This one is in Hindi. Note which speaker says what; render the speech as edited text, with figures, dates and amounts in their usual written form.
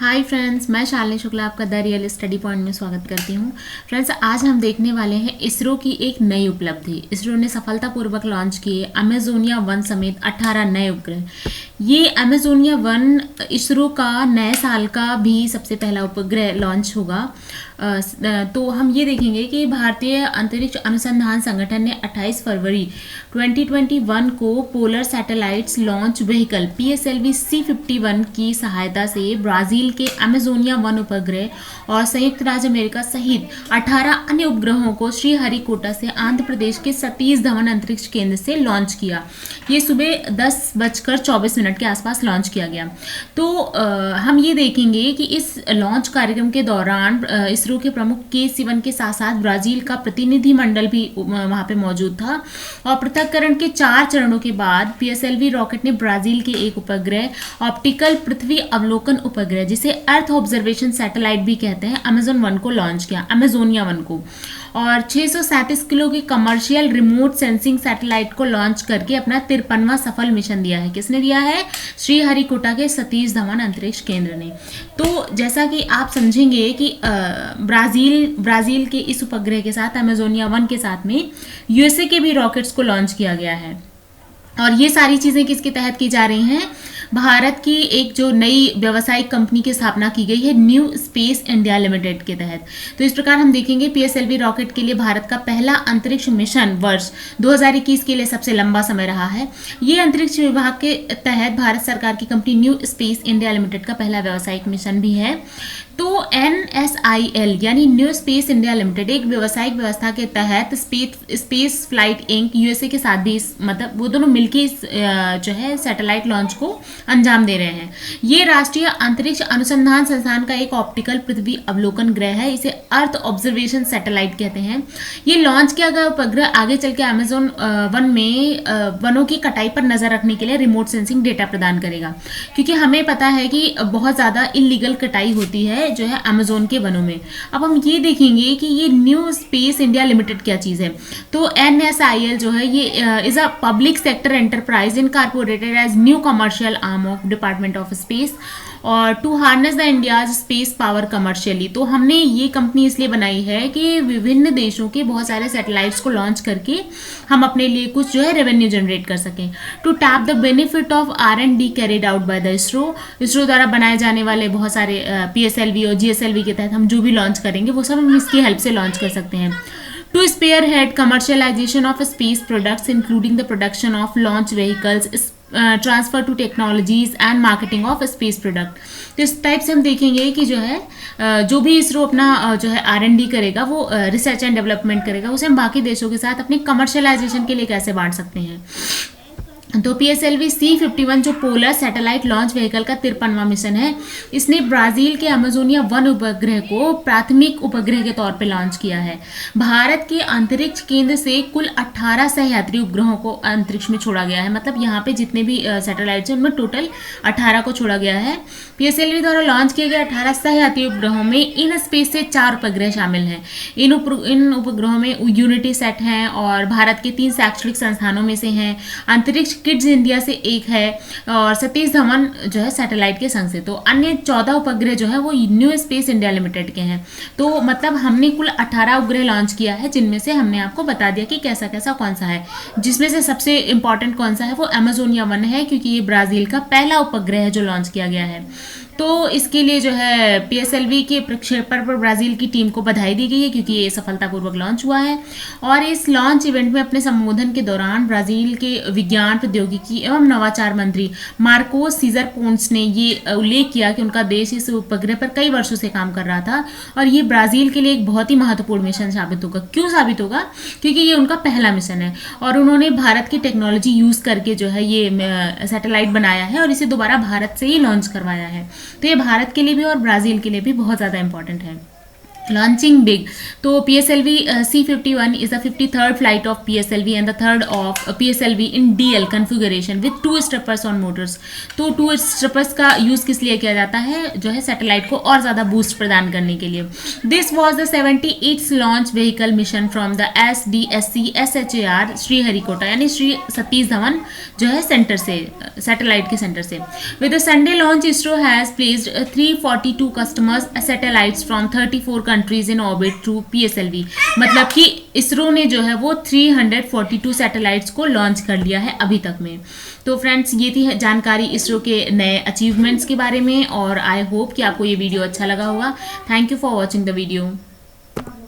Speaker 1: हाय फ्रेंड्स, मैं शालिनी शुक्ला आपका द रियल स्टडी पॉइंट में स्वागत करती हूँ। फ्रेंड्स, आज हम देखने वाले हैं इसरो की एक नई उपलब्धि। इसरो ने सफलतापूर्वक लॉन्च किए अमेजोनिया 1 समेत 18 नए उपग्रह। ये अमेजोनिया 1 इसरो का नए साल का भी सबसे पहला उपग्रह लॉन्च होगा। तो हम ये देखेंगे कि भारतीय अंतरिक्ष अनुसंधान संगठन ने 28 फरवरी 2021 को polar satellites launch vehicle PSLV C-51 की सहायता से ब्राज़ील के अमेजोनिया 1 उपग्रह और संयुक्त राज्य अमेरिका सहित 18 अन्य उपग्रहों को श्रीहरिकोटा से आंध्र प्रदेश के सतीश धवन अंतरिक्ष केंद्र से लॉन्च किया। ये सुबह 10:24 के आसपास लॉन्च किया गया। तो हम ये देखेंगे कि इस लॉन्च कार्यक्रम के दौरान इसरो के प्रमुख के सिवन के साथ साथ ब्राज़ील का प्रतिनिधिमंडल भी वहाँ पे मौजूद था। और पृथक्करण के 4 चरणों के बाद PSLV रॉकेट ने ब्राज़ील के एक उपग्रह ऑप्टिकल पृथ्वी अवलोकन उपग्रह, जिसे अर्थ ऑब्जर्वेशन सैटेलाइट भी कहते हैं, अमेजोनिया 1 को लॉन्च किया, अमेजोनिया 1 को। और 637 किलो की कमर्शियल रिमोट सेंसिंग सैटेलाइट को लॉन्च करके अपना 53वां सफल मिशन दिया है। किसने दिया है? श्रीहरिकोटा के सतीश धवन अंतरिक्ष केंद्र ने। तो जैसा कि आप समझेंगे कि ब्राज़ील के इस उपग्रह के साथ अमेजोनिया 1 के साथ में USA के भी रॉकेट्स को लॉन्च किया गया है। और ये सारी चीज़ें किसके तहत की जा रही हैं? भारत की एक जो नई व्यावसायिक कंपनी की स्थापना की गई है, न्यू स्पेस इंडिया लिमिटेड के तहत। तो इस प्रकार हम देखेंगे PSLV रॉकेट के लिए भारत का पहला अंतरिक्ष मिशन वर्ष 2021 के लिए सबसे लंबा समय रहा है। ये अंतरिक्ष विभाग के तहत भारत सरकार की company new space India limited का पहला व्यावसायिक मिशन भी है। तो NSIL यानी न्यू स्पेस इंडिया लिमिटेड एक व्यावसायिक व्यवस्था के तहत स्पेस फ्लाइट इंक USA के साथ भी मतलब वो दोनों मिलकर जो है सैटेलाइट लॉन्च को अंजाम दे रहे हैं। ये राष्ट्रीय अंतरिक्ष अनुसंधान संस्थान का एक ऑप्टिकल पृथ्वी अवलोकन ग्रह है। इसे अर्थ ऑब्जर्वेशन सैटेलाइट कहते हैं। ये लॉन्च किया गया उपग्रह आगे चल के अमेजोन 1 में वनों की कटाई पर नजर रखने के लिए रिमोट सेंसिंग डेटा प्रदान करेगा, क्योंकि हमें पता है कि बहुत ज़्यादा इलीगल कटाई होती है जो है अमेजोन के वनों में। अब हम ये देखेंगे कि ये न्यू स्पेस इंडिया लिमिटेड क्या चीज़ है। तो NSIL जो है ये is a public sector enterprise incorporated as new commercial arm of department of space और to harness the India's space power commercially. तो हमने ये कंपनी इसलिए बनाई है कि विभिन्न देशों के बहुत सारे सैटेलाइट्स को लॉन्च करके हम अपने लिए कुछ जो है रेवेन्यू जनरेट कर सकें। To tap the benefit of R&D carried out by the ISRO द्वारा बनाए जाने वाले बहुत सारे PSLV और GSLV के तहत हम जो भी लॉन्च करेंगे वो सब हम इसकी हेल्प से लॉन्च कर सकते हैं। To spearhead commercialization of space products, including the production of launch vehicles, transfer to technologies and marketing of space product। तो इस टाइप से हम देखेंगे कि जो है जो भी इसरो अपना जो है R&D करेगा, वो रिसर्च एंड डेवलपमेंट करेगा, उसे हम बाकी देशों के साथ अपनी कमर्शलाइजेशन के लिए कैसे बांट सकते हैं। तो PSLV C-51 जो पोलर सैटेलाइट लॉन्च व्हीकल का 53वां मिशन है, इसने ब्राज़ील के अमेजोनिया 1 उपग्रह को प्राथमिक उपग्रह के तौर पे लॉन्च किया है। भारत के अंतरिक्ष केंद्र से कुल 18 सहयात्री उपग्रहों को अंतरिक्ष में छोड़ा गया है। मतलब यहाँ पे जितने भी सैटेलाइट्स हैं उनमें टोटल 18 को छोड़ा गया है। PSLV द्वारा लॉन्च किए गए 18 सहयात्री उपग्रहों में इन स्पेस से 4 उपग्रह शामिल हैं। इन उपग्रहों में यूनिटी सेट हैं और भारत के 3 शैक्षणिक संस्थानों में से हैं। अंतरिक्ष किड्स इंडिया से एक है और सतीश धवन जो है सैटेलाइट के संग से। तो अन्य 14 उपग्रह जो है वो न्यू स्पेस इंडिया लिमिटेड के हैं। तो मतलब हमने कुल 18 उपग्रह लॉन्च किया है, जिनमें से हमने आपको बता दिया कि कैसा कैसा कौन सा है। जिसमें से सबसे इंपॉर्टेंट कौन सा है वो अमेजोनिया 1 है, क्योंकि ये ब्राज़ील का पहला उपग्रह है जो लॉन्च किया गया है। तो इसके लिए जो है PSLV के प्रक्षेपण पर ब्राज़ील की टीम को बधाई दी गई है, क्योंकि ये सफलतापूर्वक लॉन्च हुआ है। और इस लॉन्च इवेंट में अपने संबोधन के दौरान ब्राज़ील के विज्ञान प्रौद्योगिकी एवं नवाचार मंत्री मार्कोस सीजर पोंस ने ये उल्लेख किया कि उनका देश इस उपग्रह पर कई वर्षों से काम कर रहा था और ये ब्राज़ील के लिए एक बहुत ही महत्वपूर्ण मिशन साबित होगा। क्यों साबित होगा? क्योंकि ये उनका पहला मिशन है और उन्होंने भारत की टेक्नोलॉजी यूज़ करके जो है ये सैटेलाइट बनाया है और इसे दोबारा भारत से ही लॉन्च करवाया है। तो ये भारत के लिए भी और ब्राज़ील के लिए भी बहुत ज़्यादा इंपॉर्टेंट है। Launching big. तो PSLV C-51 is the 53rd flight of PSLV and the third of PSLV in DL configuration with 2 strippers on motors. तो 2 strippers का यूज़ किस लिए किया जाता है, जो है सैटेलाइट को और ज़्यादा बूस्ट प्रदान करने के लिए. This was the 78th launch vehicle mission from the SDSC SHAR Sriharikota यानी श्री सतीश धवन जो है सेंटर से, सैटेलाइट के सेंटर से. With the Sunday launch, ISRO has placed 342 customers satellites from 34 countries in orbit through PSLV. मतलब कि इसरो ने जो है वो 342 सैटेलाइट्स को लॉन्च कर लिया है अभी तक में. तो फ्रेंड्स, ये थी जानकारी इसरो के नए अचीवमेंट्स के बारे में और आई होप कि आपको ये वीडियो अच्छा लगा होगा. Thank you for watching the video.